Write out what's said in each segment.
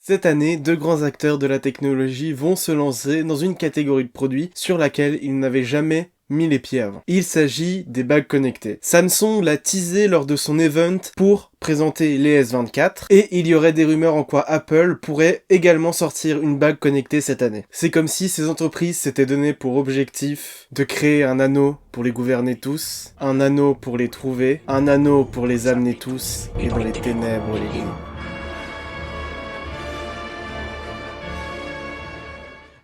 Cette année, deux grands acteurs de la technologie vont se lancer dans une catégorie de produits sur laquelle ils n'avaient jamais mis les pieds avant. Il s'agit des bagues connectées. Samsung l'a teasé lors de son event pour présenter les S24 et il y aurait des rumeurs en quoi Apple pourrait également sortir une bague connectée cette année. C'est comme si ces entreprises s'étaient donné pour objectif de créer un anneau pour les gouverner tous, un anneau pour les trouver, un anneau pour les amener tous et dans les ténèbres les lier.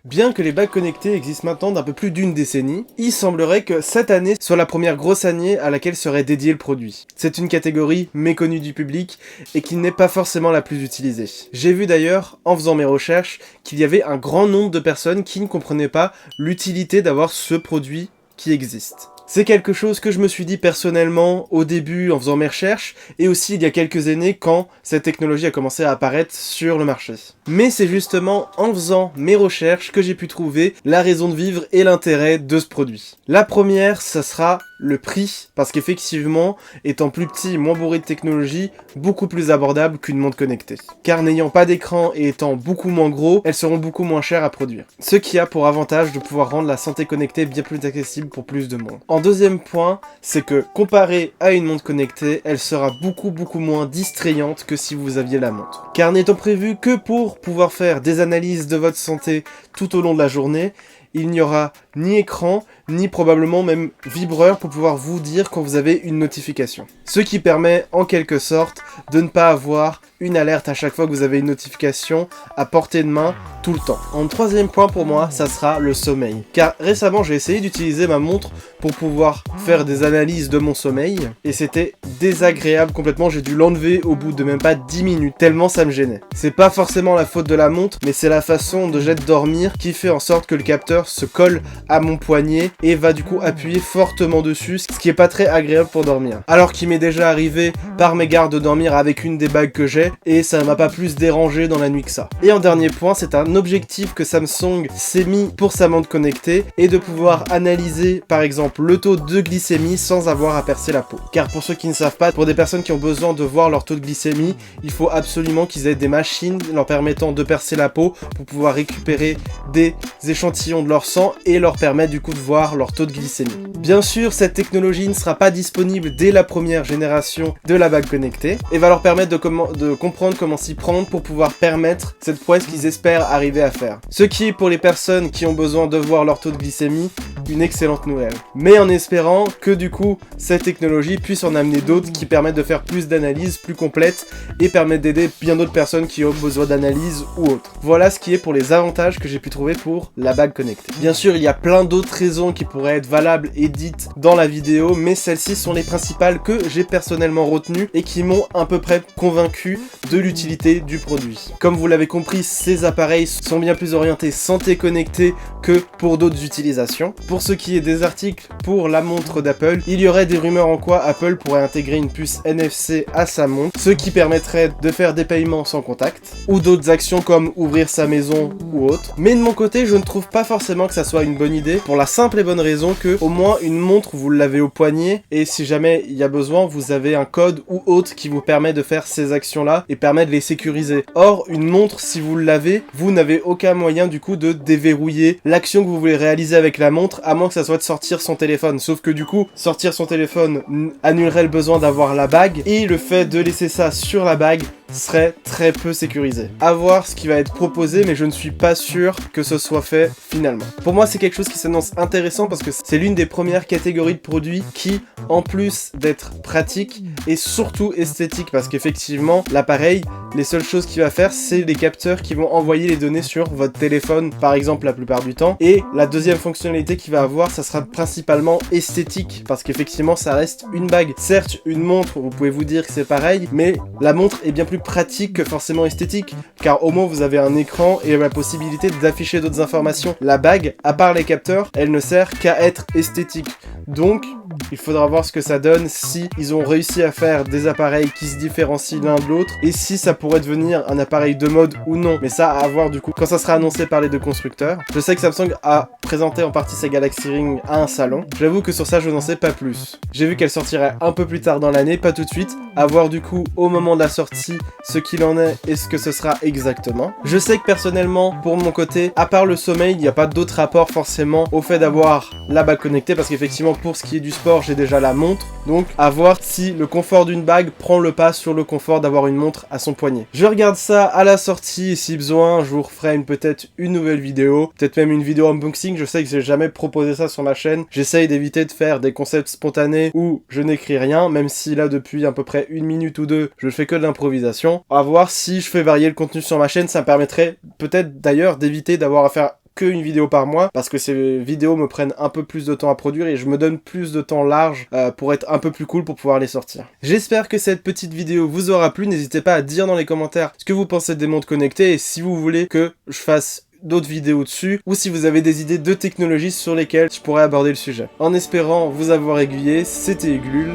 Bien que les bagues connectées existent maintenant d'un peu plus d'une décennie, il semblerait que cette année soit la première grosse année à laquelle serait dédié le produit. C'est une catégorie méconnue du public et qui n'est pas forcément la plus utilisée. J'ai vu d'ailleurs, en faisant mes recherches, qu'il y avait un grand nombre de personnes qui ne comprenaient pas l'utilité d'avoir ce produit qui existe. C'est quelque chose que je me suis dit personnellement au début en faisant mes recherches et aussi il y a quelques années quand cette technologie a commencé à apparaître sur le marché. Mais c'est justement en faisant mes recherches que j'ai pu trouver la raison de vivre et l'intérêt de ce produit. La première, ça sera le prix, parce qu'effectivement, étant plus petit et moins bourré de technologie, beaucoup plus abordable qu'une montre connectée. Car n'ayant pas d'écran et étant beaucoup moins gros, elles seront beaucoup moins chères à produire. Ce qui a pour avantage de pouvoir rendre la santé connectée bien plus accessible pour plus de monde. En deuxième point, c'est que comparé à une montre connectée, elle sera beaucoup moins distrayante que si vous aviez la montre. Car n'étant prévu que pour pouvoir faire des analyses de votre santé tout au long de la journée, il n'y aura ni écran, ni probablement même vibreur pour pouvoir vous dire quand vous avez une notification. Ce qui permet en quelque sorte de ne pas avoir une alerte à chaque fois que vous avez une notification à portée de main tout le temps. En troisième point pour moi, ça sera le sommeil. Car récemment j'ai essayé d'utiliser ma montre pour pouvoir faire des analyses de mon sommeil et c'était désagréable complètement, j'ai dû l'enlever au bout de même pas 10 minutes, tellement ça me gênait. C'est pas forcément la faute de la montre, mais c'est la façon dont j'ai de dormir qui fait en sorte que le capteur se colle à mon poignet et va du coup appuyer fortement dessus, ce qui est pas très agréable pour dormir. Alors qu'il m'est déjà arrivé par mégarde de dormir avec une des bagues que j'ai et ça m'a pas plus dérangé dans la nuit que ça. Et en dernier point, c'est un objectif que Samsung s'est mis pour sa montre connectée et de pouvoir analyser par exemple le taux de glycémie sans avoir à percer la peau. Car pour ceux qui ne savent pas, pour des personnes qui ont besoin de voir leur taux de glycémie, il faut absolument qu'ils aient des machines leur permettant de percer la peau pour pouvoir récupérer des échantillons de leur sang et leur permettre du coup de voir leur taux de glycémie. Bien sûr, cette technologie ne sera pas disponible dès la première génération de la bague connectée et va leur permettre de comprendre comment s'y prendre pour pouvoir permettre cette prouesse qu'ils espèrent arriver à faire. Ce qui est pour les personnes qui ont besoin de voir leur taux de glycémie une excellente nouvelle. Mais en espérant que du coup cette technologie puisse en amener d'autres qui permettent de faire plus d'analyses plus complètes et permettent d'aider bien d'autres personnes qui ont besoin d'analyses ou autres. Voilà ce qui est pour les avantages que j'ai pu trouver pour la bague connectée. Bien sûr, il y a plein d'autres raisons qui pourraient être valables et dites dans la vidéo, mais celles-ci sont les principales que j'ai personnellement retenues et qui m'ont à peu près convaincu de l'utilité du produit. Comme vous l'avez compris, ces appareils sont bien plus orientés santé connectée que pour d'autres utilisations. Pour ce qui est des articles pour la montre d'Apple, il y aurait des rumeurs en quoi Apple pourrait intégrer une puce NFC à sa montre, ce qui permettrait de faire des paiements sans contact, ou d'autres actions comme ouvrir sa maison ou autre. Mais de mon côté, je ne trouve pas forcément que ça soit une bonne idée, pour la simple et bonne raison que, au moins, une montre, vous l'avez au poignet, et si jamais il y a besoin, vous avez un code ou autre qui vous permet de faire ces actions-là, et permet de les sécuriser. Or, une montre, si vous l'avez, vous n'avez aucun moyen, du coup, de déverrouiller l'action que vous voulez réaliser avec la montre, à moins que ça soit de sortir son téléphone. Sauf que du coup, sortir son téléphone annulerait le besoin d'avoir la bague, et le fait de laisser ça sur la bague serait très peu sécurisé. À voir ce qui va être proposé, mais je ne suis pas sûr que ce soit fait finalement. Pour moi, c'est quelque chose qui s'annonce intéressant parce que c'est l'une des premières catégories de produits qui, en plus d'être pratique, est surtout esthétique parce qu'effectivement, l'appareil, les seules choses qu'il va faire, c'est les capteurs qui vont envoyer les données sur votre téléphone, par exemple, la plupart du temps. Et la deuxième fonctionnalité qu'il va avoir, ça sera principalement esthétique parce qu'effectivement, ça reste une bague. Certes, une montre, vous pouvez vous dire que c'est pareil, mais la montre est bien plus pratique que forcément esthétique, car au moins vous avez un écran et la possibilité d'afficher d'autres informations. La bague, à part les capteurs, elle ne sert qu'à être esthétique. Donc, il faudra voir ce que ça donne, si ils ont réussi à faire des appareils qui se différencient l'un de l'autre, et si ça pourrait devenir un appareil de mode ou non. Mais ça, à voir du coup quand ça sera annoncé par les deux constructeurs. Je sais que Samsung a présenté en partie sa Galaxy Ring à un salon. J'avoue que sur ça, je n'en sais pas plus. J'ai vu qu'elle sortirait un peu plus tard dans l'année, pas tout de suite. À voir du coup au moment de la sortie ce qu'il en est et ce que ce sera exactement. Je sais que personnellement, pour mon côté, à part le sommeil, il n'y a pas d'autre rapport forcément au fait d'avoir la bague connectée, parce qu'effectivement pour ce qui est du sport, j'ai déjà la montre. Donc à voir si le confort d'une bague prend le pas sur le confort d'avoir une montre à son poignet. Je regarde ça à la sortie et si besoin, je vous referai peut-être une nouvelle vidéo, peut-être même une vidéo unboxing. Je sais que j'ai jamais proposé ça sur ma chaîne. J'essaye d'éviter de faire des concepts spontanés où je n'écris rien, même si là depuis à peu près 1 minute ou 2, je fais que de l'improvisation. À voir si je fais varier le contenu sur ma chaîne, ça me permettrait peut-être d'ailleurs d'éviter d'avoir à faire qu'une vidéo par mois, parce que ces vidéos me prennent un peu plus de temps à produire et je me donne plus de temps large pour être un peu plus cool pour pouvoir les sortir. J'espère que cette petite vidéo vous aura plu, n'hésitez pas à dire dans les commentaires ce que vous pensez des montres connectées et si vous voulez que je fasse d'autres vidéos dessus, ou si vous avez des idées de technologies sur lesquelles je pourrais aborder le sujet. En espérant vous avoir aiguillé, c'était Iglul,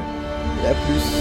et à plus.